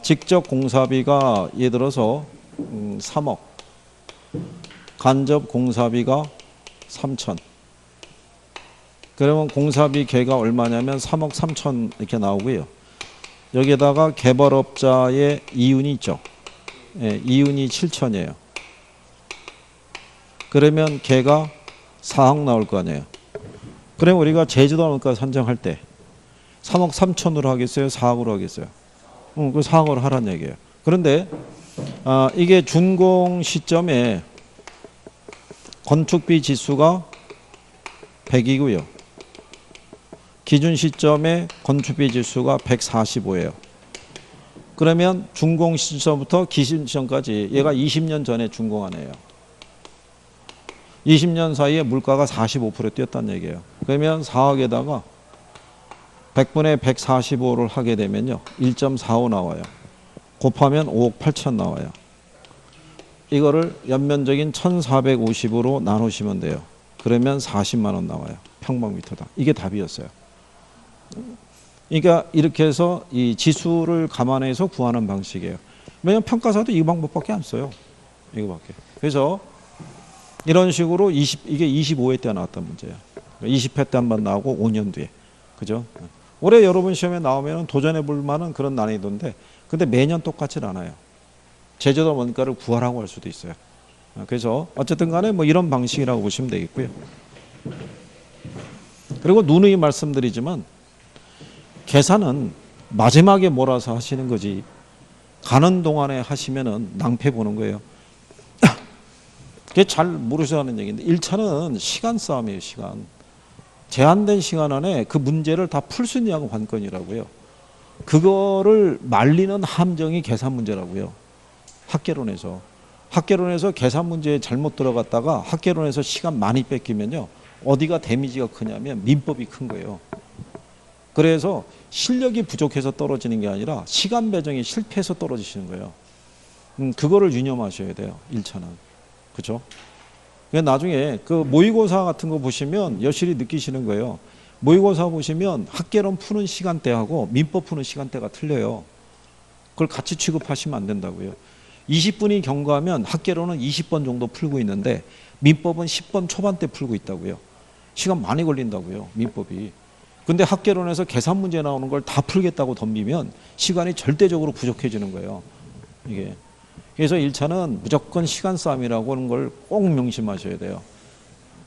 직접 공사비가 예를 들어서 3억, 간접 공사비가 3천. 그러면 공사비 개가 얼마냐면 3억 3천 이렇게 나오고요. 여기에다가 개발업자의 이윤이 있죠. 예, 이윤이 7천이에요. 그러면 개가 4억 나올 거 아니에요. 그러면 우리가 제주도 원가 선정할 때 3억 3천으로 하겠어요? 4억으로 하겠어요? 그 4억으로 하란 얘기예요. 그런데 이게 준공 시점에 건축비 지수가 100이고요. 기준 시점에 건축비 지수가 145예요. 그러면 준공 시점부터 기준 시점까지 얘가 20년 전에 준공한 애예요. 20년 사이에 물가가 45% 뛰었다는 얘기예요. 그러면 4억에다가 100분의 145를 하게 되면요. 1.45 나와요. 곱하면 5억 8천 나와요. 이거를 연면적인 1450으로 나누시면 돼요. 그러면 40만 원 나와요. 평방미터당. 이게 답이었어요. 그러니까 이렇게 해서 이 지수를 감안해서 구하는 방식이에요. 왜냐하면 평가사도 이 방법밖에 안 써요. 이거밖에. 그래서 이런 식으로 이게 25회 때 나왔던 문제예요. 20회 때 한 번 나오고 5년 뒤에. 그죠? 올해 여러분 시험에 나오면 도전해 볼 만한 그런 난이도인데 근데 매년 똑같진 않아요. 제주도 원가를 구하라고 할 수도 있어요. 그래서 어쨌든 간에 뭐 이런 방식이라고 보시면 되겠고요. 그리고 누누이 말씀드리지만 계산은 마지막에 몰아서 하시는 거지 가는 동안에 하시면은 낭패 보는 거예요. 그게 잘 모르셔야 하는 얘기인데 1차는 시간 싸움이에요. 시간. 제한된 시간 안에 그 문제를 다 풀 수 있냐고 관건이라고요. 그거를 말리는 함정이 계산 문제라고요. 학계론에서. 학계론에서 계산 문제에 잘못 들어갔다가 학계론에서 시간 많이 뺏기면요. 어디가 데미지가 크냐면 민법이 큰 거예요. 그래서 실력이 부족해서 떨어지는 게 아니라 시간 배정이 실패해서 떨어지시는 거예요. 그거를 유념하셔야 돼요. 1차는. 그렇죠? 나중에 그 모의고사 같은 거 보시면 여실히 느끼시는 거예요. 모의고사 보시면 학계론 푸는 시간대하고 민법 푸는 시간대가 틀려요. 그걸 같이 취급하시면 안 된다고요. 20분이 경과하면 학계론은 20번 정도 풀고 있는데 민법은 10번 초반대 풀고 있다고요. 시간 많이 걸린다고요. 민법이. 근데 학계론에서 계산 문제 나오는 걸 다 풀겠다고 덤비면 시간이 절대적으로 부족해지는 거예요. 이게. 그래서 1차는 무조건 시간 싸움이라고 하는 걸 꼭 명심하셔야 돼요.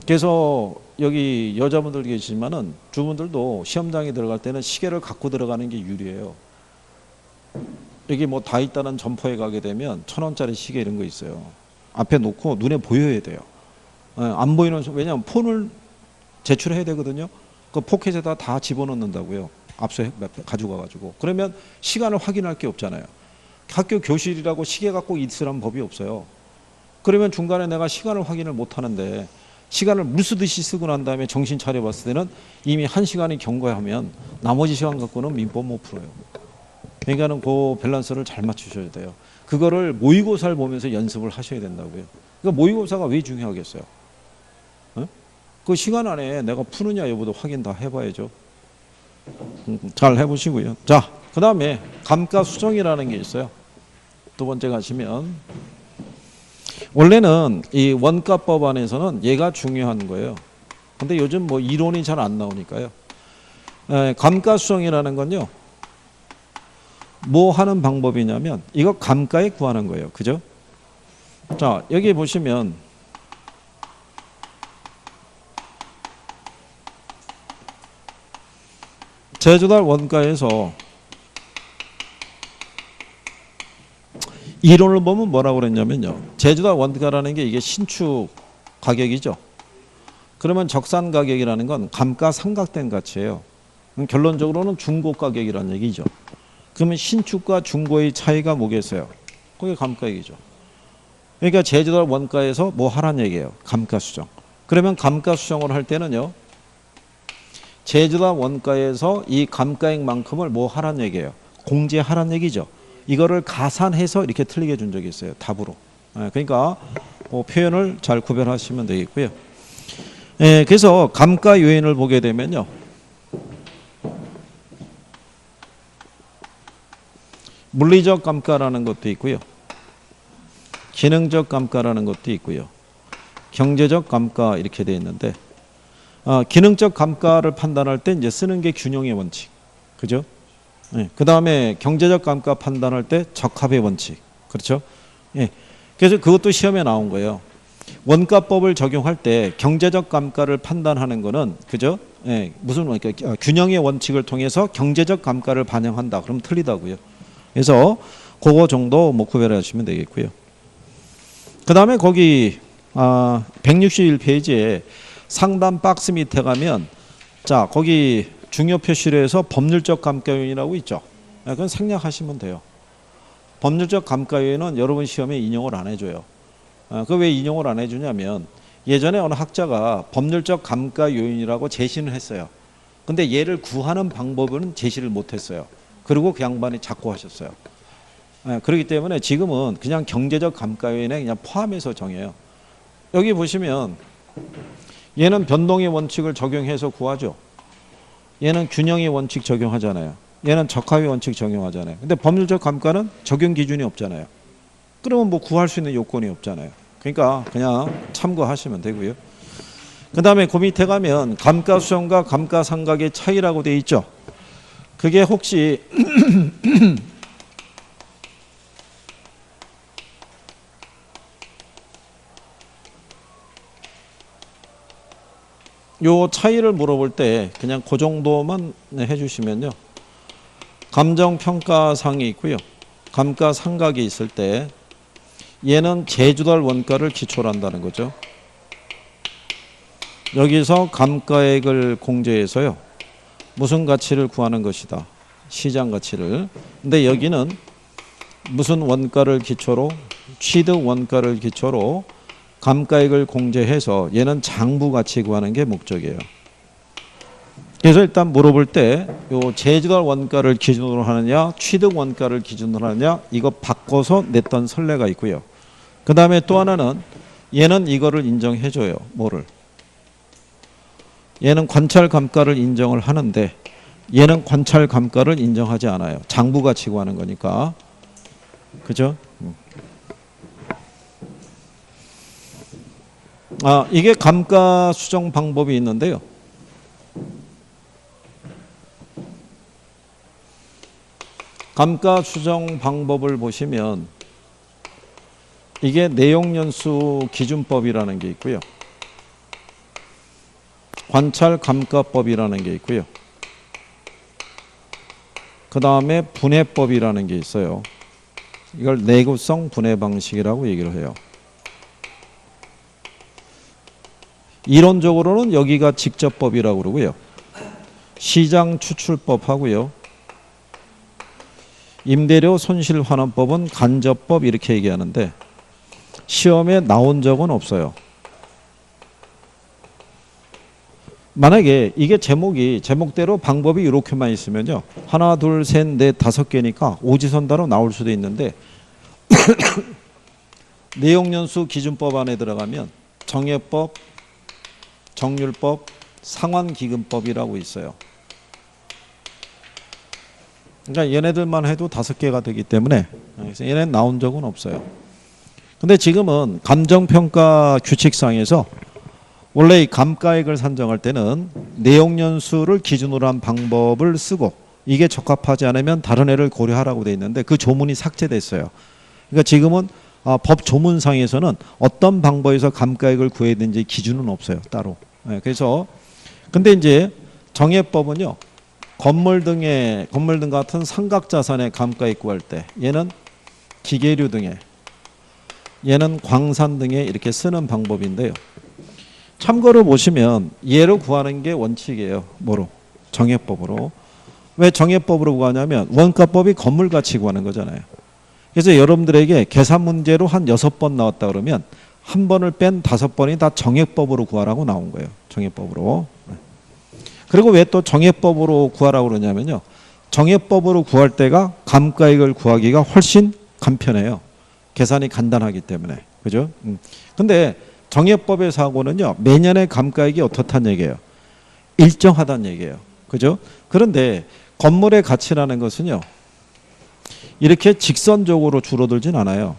그래서 여기 여자분들 계시지만은 주분들도 시험장에 들어갈 때는 시계를 갖고 들어가는 게 유리해요. 여기 뭐 다 있다는 점포에 가게 되면 1,000원짜리 시계 이런 거 있어요. 앞에 놓고 눈에 보여야 돼요. 안 보이는, 왜냐하면 폰을 제출해야 되거든요. 그 포켓에다 다 집어넣는다고요. 앞서 가져가가지고. 그러면 시간을 확인할 게 없잖아요. 학교 교실이라고 시계가 꼭 있으라는 법이 없어요. 그러면 중간에 내가 시간을 확인을 못 하는데 시간을 물쓰듯이 쓰고 난 다음에 정신 차려봤을 때는 이미 1시간이 경과하면 나머지 시간 갖고는 민법 못 풀어요. 그러니까는 그 밸런스를 잘 맞추셔야 돼요. 그거를 모의고사를 보면서 연습을 하셔야 된다고요. 그러니까 모의고사가 왜 중요하겠어요? 그 시간 안에 내가 푸느냐 여부도 확인 다 해봐야죠. 잘 해보시고요. 자, 그 다음에 감가수정이라는 게 있어요. 두 번째 가시면 원래는 이 원가법 안에서는 얘가 중요한 거예요. 근데 요즘 뭐 이론이 잘 안 나오니까요. 감가수정이라는 건요. 뭐 하는 방법이냐면 이거 감가에 구하는 거예요. 그죠? 자, 여기 보시면 제주달 원가에서 이론을 보면 뭐라고 그랬냐면요. 제주달 원가라는 게 이게 신축 가격이죠. 그러면 적산 가격이라는 건 감가상각된 가치예요. 결론적으로는 중고 가격이라는 얘기죠. 그러면 신축과 중고의 차이가 뭐겠어요? 그게 감가액이죠. 그러니까 제조달 원가에서 뭐 하란 얘기예요. 감가수정. 그러면 감가수정을 할 때는요. 제조달 원가에서 이 감가액만큼을 뭐 하란 얘기예요. 공제하란 얘기죠. 이거를 가산해서 이렇게 틀리게 준 적이 있어요. 답으로. 그러니까 뭐 표현을 잘 구별하시면 되겠고요. 그래서 감가 요인을 보게 되면요. 물리적 감가라는 것도 있고요. 기능적 감가라는 것도 있고요. 경제적 감가 이렇게 되어 있는데 기능적 감가를 판단할 때 이제 쓰는 게 균형의 원칙. 그죠? 그 다음에 경제적 감가 판단할 때 적합의 원칙. 그렇죠? 그래서 그것도 시험에 나온 거예요. 원가법을 적용할 때 경제적 감가를 판단하는 거는 그죠? 무슨 그러니까 균형의 원칙을 통해서 경제적 감가를 반영한다. 그럼 틀리다고요. 그래서 그거 정도 뭐 구별해 주시면 되겠고요. 그 다음에 거기 161페이지에 상단 박스 밑에 가면 자 거기 중요 표시로 해서 법률적 감가 요인이라고 있죠. 그건 생략하시면 돼요. 법률적 감가 요인은 여러분 시험에 인용을 안 해줘요. 그 왜 인용을 안 해주냐면 예전에 어느 학자가 법률적 감가 요인이라고 제시는 했어요. 근데 얘를 구하는 방법은 제시를 못했어요. 그리고 그 양반이 자꾸 하셨어요. 그렇기 때문에 지금은 그냥 경제적 감가 요인에 그냥 포함해서 정해요. 여기 보시면 얘는 변동의 원칙을 적용해서 구하죠. 얘는 균형의 원칙 적용하잖아요. 얘는 적합의 원칙 적용하잖아요. 근데 법률적 감가는 적용 기준이 없잖아요. 그러면 뭐 구할 수 있는 요건이 없잖아요. 그러니까 그냥 참고하시면 되고요. 그 다음에 그 밑에 가면 감가수정과 감가상각의 차이라고 되어 있죠. 그게 혹시 요 차이를 물어볼 때 그냥 그 정도만 해주시면요. 감정평가상이 있고요. 감가상각이 있을 때 얘는 제조달 원가를 기초로 한다는 거죠. 여기서 감가액을 공제해서요. 무슨 가치를 구하는 것이다. 시장 가치를. 근데 여기는 무슨 원가를 기초로 취득 원가를 기초로 감가액을 공제해서 얘는 장부 가치 구하는 게 목적이에요. 그래서 일단 물어볼 때 요 제조달 원가를 기준으로 하느냐 취득 원가를 기준으로 하느냐 이거 바꿔서 냈던 선례가 있고요. 그 다음에 또 하나는 얘는 이거를 인정해줘요. 뭐를? 얘는 관찰 감가를 인정을 하는데 얘는 관찰 감가를 인정하지 않아요. 장부 가치 구하는 거니까. 그죠? 이게 감가 수정 방법이 있는데요. 감가 수정 방법을 보시면 이게 내용연수 기준법이라는 게 있고요. 관찰 감가법이라는 게 있고요. 그 다음에 분해법이라는 게 있어요. 이걸 내구성 분해 방식이라고 얘기를 해요. 이론적으로는 여기가 직접법이라고 그러고요. 시장 추출법 하고요. 임대료 손실환원법은 간접법 이렇게 얘기하는데 시험에 나온 적은 없어요. 만약에 이게 제목대로 방법이 이렇게만 있으면요. 하나, 둘, 셋, 넷, 5개니까 오지선다로 나올 수도 있는데 내용연수 기준법 안에 들어가면 정예법, 정률법, 상환기금법이라고 있어요. 그러니까 얘네들만 해도 5개가 되기 때문에 그래서 얘네는 나온 적은 없어요. 근데 지금은 감정평가 규칙상에서 원래 이 감가액을 산정할 때는 내용연수를 기준으로 한 방법을 쓰고 이게 적합하지 않으면 다른 애를 고려하라고 돼 있는데 그 조문이 삭제됐어요. 그러니까 지금은 법 조문상에서는 어떤 방법에서 감가액을 구해야 되는지 기준은 없어요. 따로. 그래서 근데 이제 정예법은요. 건물 등 같은 삼각자산의 감가액 구할 때 얘는 기계류 등의 얘는 광산 등에 이렇게 쓰는 방법인데요. 참고로 보시면 얘를 구하는 게 원칙이에요. 뭐로? 정예법으로. 왜 정예법으로 구하냐면 원가법이 건물 가치 구하는 거잖아요. 그래서 여러분들에게 계산 문제로 한 6번 나왔다 그러면 한 번을 뺀 5번이 다 정액법으로 구하라고 나온 거예요. 정액법으로. 그리고 왜 또 정액법으로 구하라고 그러냐면요. 정액법으로 구할 때가 감가액을 구하기가 훨씬 간편해요. 계산이 간단하기 때문에. 그죠? 근데 정액법의 사고는요. 매년의 감가액이 어떻다는 얘기예요. 일정하다는 얘기예요. 그죠? 그런데 건물의 가치라는 것은요. 이렇게 직선적으로 줄어들진 않아요.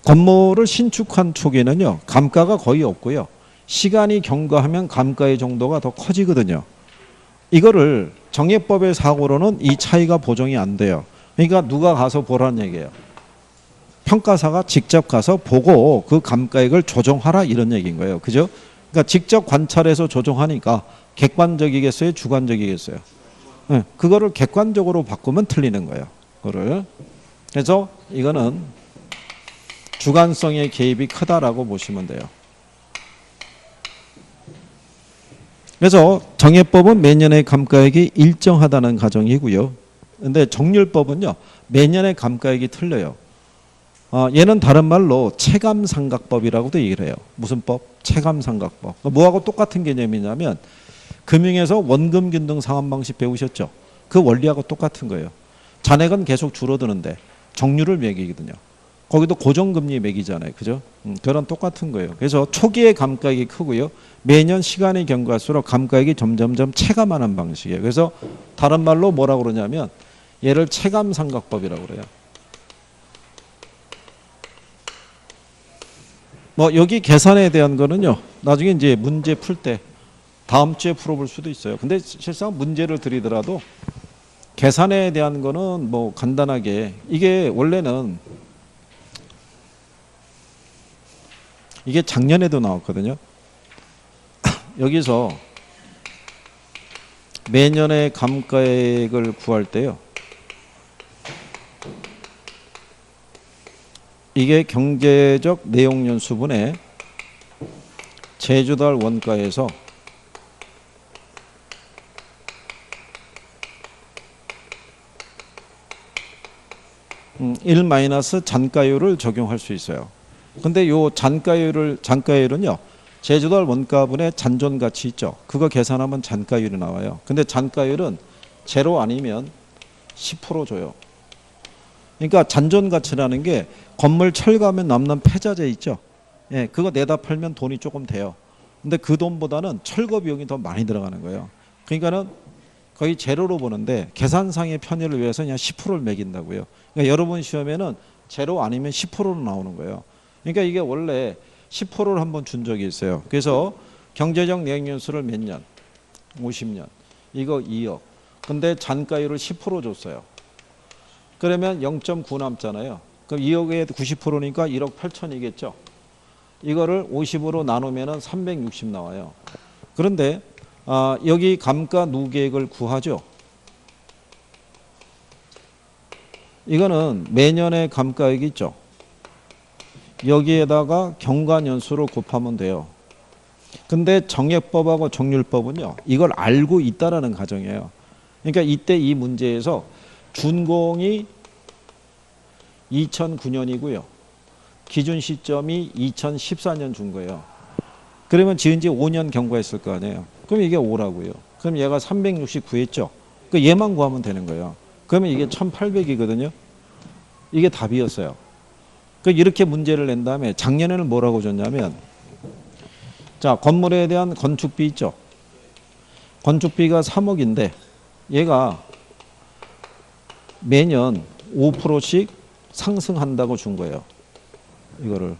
건물을 신축한 초기에는요. 감가가 거의 없고요. 시간이 경과하면 감가의 정도가 더 커지거든요. 이거를 정액법의 사고로는 이 차이가 보정이 안 돼요. 그러니까 누가 가서 보라는 얘기예요. 평가사가 직접 가서 보고 그 감가액을 조정하라 이런 얘기인 거예요. 그죠? 그러니까 직접 관찰해서 조정하니까 객관적이겠어요? 주관적이겠어요? 네, 그거를 객관적으로 바꾸면 틀리는 거예요. 그거를. 그래서 이거는 주관성의 개입이 크다라고 보시면 돼요. 그래서 정액법은 매년의 감가액이 일정하다는 가정이고요. 근데 정률법은요. 매년의 감가액이 틀려요. 얘는 다른 말로 체감상각법이라고도 얘기를 해요. 무슨 법? 체감상각법. 뭐하고 똑같은 개념이냐면 금융에서 원금균등 상환방식 배우셨죠? 그 원리하고 똑같은 거예요. 잔액은 계속 줄어드는데 정률을 매기거든요. 거기도 고정금리 매기잖아요. 그죠? 그런 똑같은 거예요. 그래서 초기에 감가액이 크고요. 매년 시간이 경과할수록 감가액이 점점점 체감하는 방식이에요. 그래서 다른 말로 뭐라고 그러냐면 얘를 체감상각법이라고 그래요. 뭐 여기 계산에 대한 거는요. 나중에 이제 문제 풀 때 다음 주에 풀어볼 수도 있어요. 근데 실상 문제를 드리더라도 계산에 대한 거는 뭐 간단하게 이게 원래는 이게 작년에도 나왔거든요. 여기서 매년의 감가액을 구할 때요. 이게 경제적 내용연수분의 제주달 원가에서 (1) 잔가율을 적용할 수 있어요. 근데 요 잔가율은요. 제주달 원가분의 잔존 가치 있죠. 그거 계산하면 잔가율이 나와요. 근데 잔가율은 제로 아니면 10% 줘요. 그러니까 잔존 가치라는 게 건물 철거하면 남는 폐자재 있죠. 예, 그거 내다 팔면 돈이 조금 돼요. 근데 그 돈보다는 철거 비용이 더 많이 들어가는 거예요. 그러니까는 거의 제로로 보는데 계산상의 편의를 위해서 그냥 10%를 매긴다고요. 그러니까 여러분 시험에는 제로 아니면 10%로 나오는 거예요. 그러니까 이게 원래 10%를 한번 준 적이 있어요. 그래서 경제적 내역연수를 몇 년? 50년. 이거 2억. 근데 잔가율을 10% 줬어요. 그러면 0.9 남잖아요. 그럼 2억에 90%니까 1억 8천이겠죠. 이거를 50으로 나누면 360 나와요. 그런데 여기 감가 누계액을 구하죠. 이거는 매년의 감가액이 있죠. 여기에다가 경과년수로 곱하면 돼요. 근데 정액법하고 정률법은요. 이걸 알고 있다라는 가정이에요. 그러니까 이때 이 문제에서 준공이 2009년이고요. 기준 시점이 2014년 준 거예요. 그러면 지은 지 5년 경과했을 거 아니에요. 그럼 이게 5라고요. 그럼 얘가 369 했죠. 그 얘만 구하면 되는 거예요. 그러면 이게 1800이거든요. 이게 답이었어요. 이렇게 문제를 낸 다음에 작년에는 뭐라고 줬냐면 자 건물에 대한 건축비 있죠. 건축비가 3억인데 얘가 매년 5%씩 상승한다고 준 거예요. 이거를.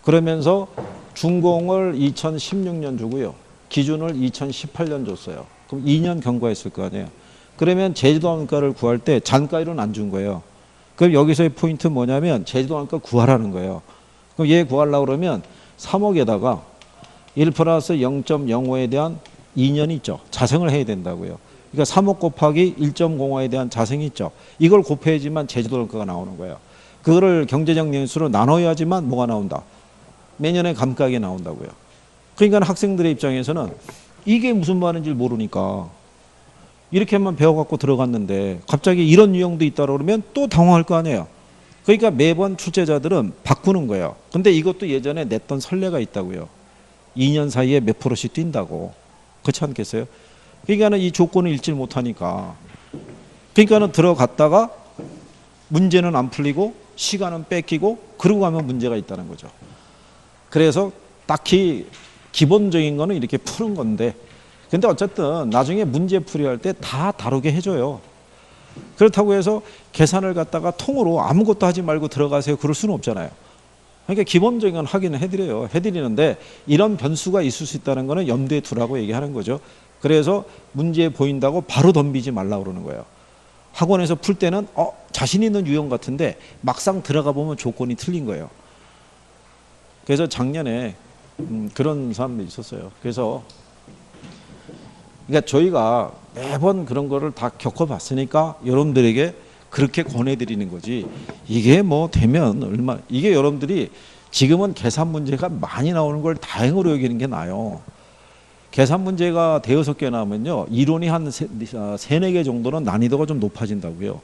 그러면서 준공을 2016년 주고요. 기준을 2018년 줬어요. 그럼 2년 경과했을 거 아니에요. 그러면 제주도 원가를 구할 때 잔가율은 안 준 거예요. 그럼 여기서의 포인트 뭐냐면 제주도 원가 구하라는 거예요. 그럼 얘 구하려고 그러면 3억에다가 1 플러스 0.05에 대한 2년이 있죠. 자생을 해야 된다고요. 그러니까 3억 곱하기 1.05에 대한 자생이 있죠. 이걸 곱해야지만 제주도 원가가 나오는 거예요. 그거를 경제적 내용수로 나눠야지만 뭐가 나온다. 매년의 감가액이 나온다고요. 그러니까 학생들의 입장에서는 이게 무슨 말인지 모르니까 이렇게만 배워갖고 들어갔는데 갑자기 이런 유형도 있다고 그러면 또 당황할 거 아니에요. 그러니까 매번 출제자들은 바꾸는 거예요. 근데 이것도 예전에 냈던 선례가 있다고요. 2년 사이에 몇 프로씩 뛴다고. 그렇지 않겠어요? 그러니까는 이 조건을 읽지 못하니까. 그러니까는 들어갔다가 문제는 안 풀리고 시간은 뺏기고 그러고 가면 문제가 있다는 거죠. 그래서 딱히 기본적인 거는 이렇게 푸는 건데, 근데 어쨌든 나중에 문제 풀이할 때 다 다루게 해줘요. 그렇다고 해서 계산을 갖다가 통으로 아무것도 하지 말고 들어가세요, 그럴 수는 없잖아요. 그러니까 기본적인 건 확인을 해드리는데 이런 변수가 있을 수 있다는 거는 염두에 두라고 얘기하는 거죠. 그래서 문제 보인다고 바로 덤비지 말라고 그러는 거예요. 학원에서 풀 때는 자신 있는 유형 같은데 막상 들어가 보면 조건이 틀린 거예요. 그래서 작년에 그런 사람도 있었어요. 그래서 그러니까 저희가 매번 그런 거를 다 겪어봤으니까 여러분들에게 그렇게 권해드리는 거지. 이게 뭐 되면 얼마, 이게 여러분들이 지금은 계산 문제가 많이 나오는 걸 다행으로 여기는 게 나아요. 계산 문제가 대여섯 개 나오면요, 이론이 한 세네 개 정도는 난이도가 좀 높아진다고요.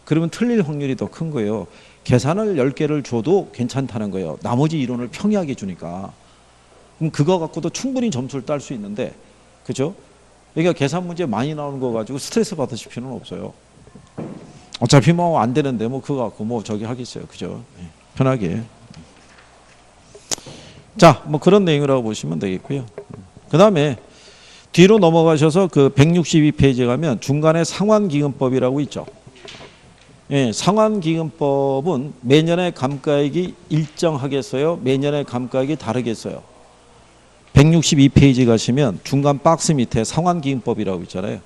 그러면 틀릴 확률이 더 큰 거예요. 계산을 10개를 줘도 괜찮다는 거예요. 나머지 이론을 평이하게 주니까. 그럼 그거 갖고도 충분히 점수를 딸 수 있는데, 그죠? 그러니까 계산 문제 많이 나오는 거 가지고 스트레스 받으실 필요는 없어요. 어차피 뭐 안 되는데 뭐 그거 갖고 뭐 저기 하겠어요. 그죠? 편하게. 자, 뭐 그런 내용이라고 보시면 되겠고요. 그 다음에 뒤로 넘어가셔서 그 162페이지에 가면 중간에 상환기금법이라고 있죠. 예, 상환기금법은 매년의 감가액이 일정하겠어요? 매년의 감가액이 다르겠어요? 162페이지 가시면 중간 박스 밑에 상환기금법이라고 있잖아요.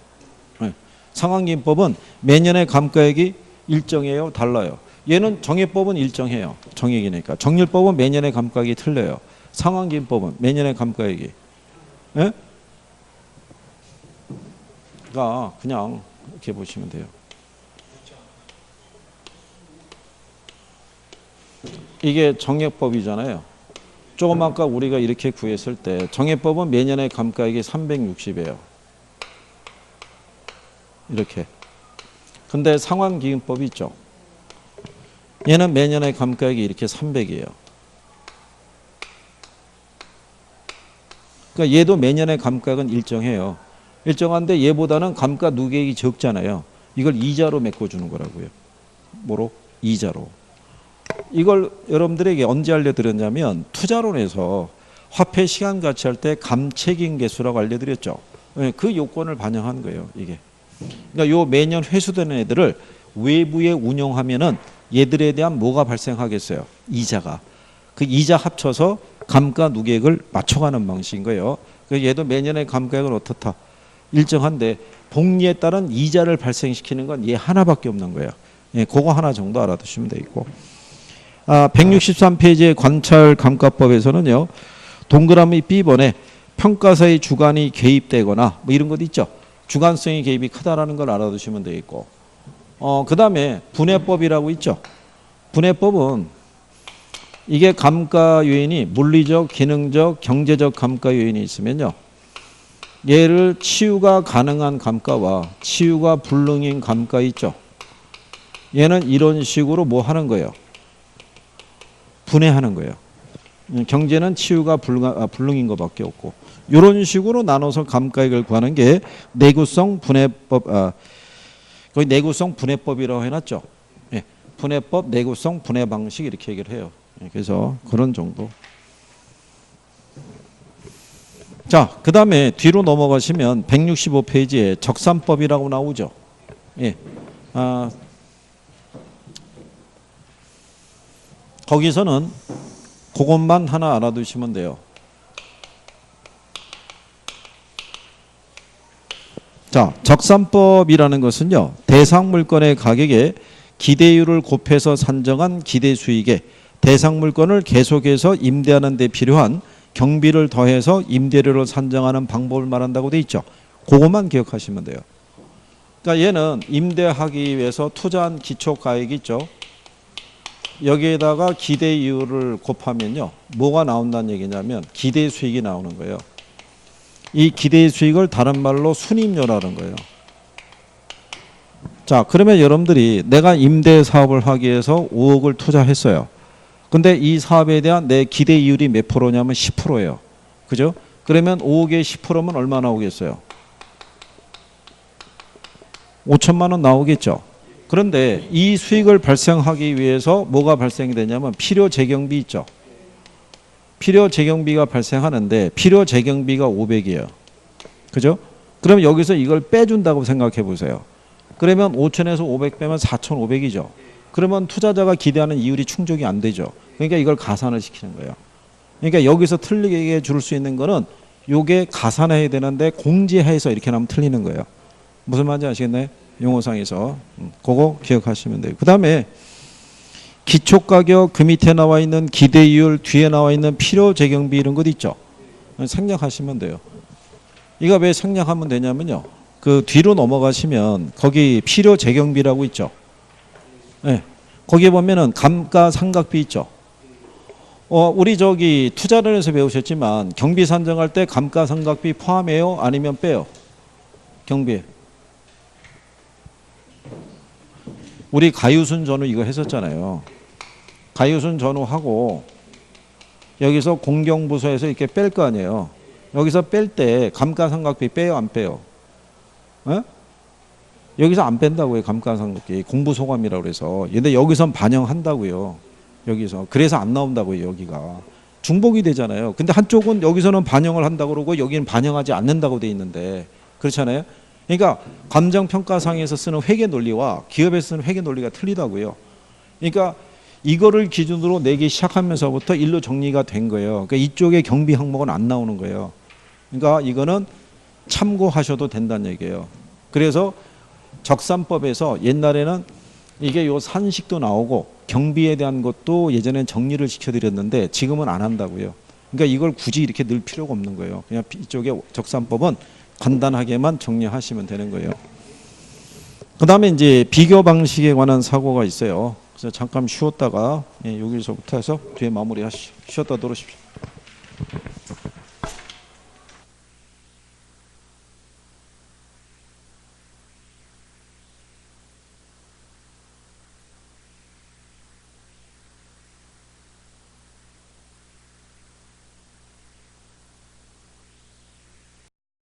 예, 상환기금법은 매년의 감가액이 일정해요? 달라요? 얘는 정액법은 일정해요. 정액이니까. 정률법은 매년의 감가액이 틀려요. 상환기금법은 매년의 감가액이. 예? 그러니까 그냥 이렇게 보시면 돼요. 이게 정액법이잖아요. 조금 아까 우리가 이렇게 구했을 때 정액법은 매년의 감가액이 360이에요. 이렇게. 근데 상환기금법이 있죠. 얘는 매년의 감가액이 이렇게 300이에요. 그러니까 얘도 매년의 감가액은 일정해요. 일정한데 얘보다는 감가 누계액이 적잖아요. 이걸 이자로 메꿔주는 거라고요. 뭐로? 이자로. 이걸 여러분들에게 언제 알려드렸냐면 투자론에서 화폐 시간 가치 할 때 감책인 개수라고 알려드렸죠. 그 요건을 반영한 거예요. 이게. 그러니까 요 매년 회수되는 애들을 외부에 운용하면은 얘들에 대한 뭐가 발생하겠어요? 이자가. 그 이자 합쳐서 감가 누계액을 맞춰가는 방식인 거예요. 그래서 얘도 매년의 감가액은 어떻다? 일정한데 복리에 따른 이자를 발생시키는 건 얘 하나밖에 없는 거예요. 예, 그거 하나 정도 알아두시면 되겠고. 163페이지의 관찰 감가법에서는요, 동그라미 B번에 평가사의 주관이 개입되거나 뭐 이런 것 있죠. 주관성의 개입이 크다라는 걸 알아두시면 되겠고. 그 다음에 분해법이라고 있죠. 분해법은 이게 감가 요인이 물리적, 기능적, 경제적 감가 요인이 있으면요, 얘를 치유가 가능한 감가와 치유가 불능인 감가 있죠. 얘는 이런 식으로 뭐 하는 거예요? 분해하는 거예요. 경제는 치유가 불능인 것밖에 없고, 이런 식으로 나눠서 감가액을 구하는 게 내구성 분해법, 거기 내구성 분해법이라고 해놨죠. 예, 분해법, 내구성 분해 방식 이렇게 얘기를 해요. 예, 그래서 그런 정도. 자, 그 다음에 뒤로 넘어가시면 165페이지에 적산법이라고 나오죠. 예, 거기서는 그것만 하나 알아두시면 돼요. 자, 적산법이라는 것은요, 대상 물건의 가격에 기대율을 곱해서 산정한 기대 수익에 대상 물건을 계속해서 임대하는 데 필요한 경비를 더해서 임대료를 산정하는 방법을 말한다고 돼 있죠. 그것만 기억하시면 돼요. 그러니까 얘는 임대하기 위해서 투자한 기초가액이 있죠. 여기에다가 기대 이율을 곱하면요, 뭐가 나온다는 얘기냐면 기대 수익이 나오는 거예요. 이 기대 수익을 다른 말로 순임료라는 거예요. 자, 그러면 여러분들이 내가 임대 사업을 하기 위해서 5억을 투자했어요. 근데 이 사업에 대한 내 기대 이율이 몇 프로냐면 10%예요. 그죠? 그러면 5억에 10%면 얼마 나오겠어요? 5천만 원 나오겠죠. 그런데 이 수익을 발생하기 위해서 뭐가 발생이 되냐면 필요 재경비 있죠. 필요 재경비가 발생하는데 필요 재경비가 500이에요. 그죠? 그럼 여기서 이걸 빼준다고 생각해 보세요. 그러면 5천에서 500 빼면 4,500이죠. 그러면 투자자가 기대하는 이율이 충족이 안 되죠. 그러니까 이걸 가산을 시키는 거예요. 그러니까 여기서 틀리게 줄 수 있는 거는 요게 가산해야 되는데 공제해서 이렇게 나면 틀리는 거예요. 무슨 말인지 아시겠나요? 용어상에서. 그거 기억하시면 돼요. 그 다음에 기초가격 그 밑에 나와 있는 기대이율 뒤에 나와 있는 필요재경비 이런 것 있죠. 생략하시면 돼요. 이거 왜 생략하면 되냐면요. 그 뒤로 넘어가시면 거기 필요재경비라고 있죠. 네. 거기에 보면은 감가상각비 있죠. 우리 저기 투자론에서 배우셨지만 경비 산정할 때 감가상각비 포함해요? 아니면 빼요? 경비. 우리 가유순 전후 이거 했었잖아요. 가유순 전후하고 여기서 공경부서에서 이렇게 뺄 거 아니에요. 여기서 뺄 때 감가상각비 빼요? 안 빼요? 에? 여기서 안 뺀다고요. 감가상각비. 공부소감이라고 그래서. 근데 여기선 반영한다고요. 여기서. 그래서 안 나온다고요. 여기가. 중복이 되잖아요. 근데 한쪽은 여기서는 반영을 한다고 그러고 여기는 반영하지 않는다고 돼 있는데 그렇잖아요. 그러니까 감정평가상에서 쓰는 회계 논리와 기업에서 쓰는 회계 논리가 틀리다고요. 그러니까 이거를 기준으로 내기 시작하면서부터 일로 정리가 된 거예요. 그러니까 이쪽에 경비 항목은 안 나오는 거예요. 그러니까 이거는 참고하셔도 된다는 얘기예요. 그래서 적산법에서 옛날에는 이게 요 산식도 나오고 경비에 대한 것도 예전엔 정리를 시켜드렸는데 지금은 안 한다고요. 그러니까 이걸 굳이 이렇게 넣을 필요가 없는 거예요. 그냥 이쪽에 적산법은 간단하게만 정리하시면 되는 거예요. 그 다음에 이제 비교 방식에 관한 사고가 있어요. 그래서 잠깐 쉬었다가 여기서부터 해서 뒤에 마무리하시죠. 쉬었다 들어오십시오.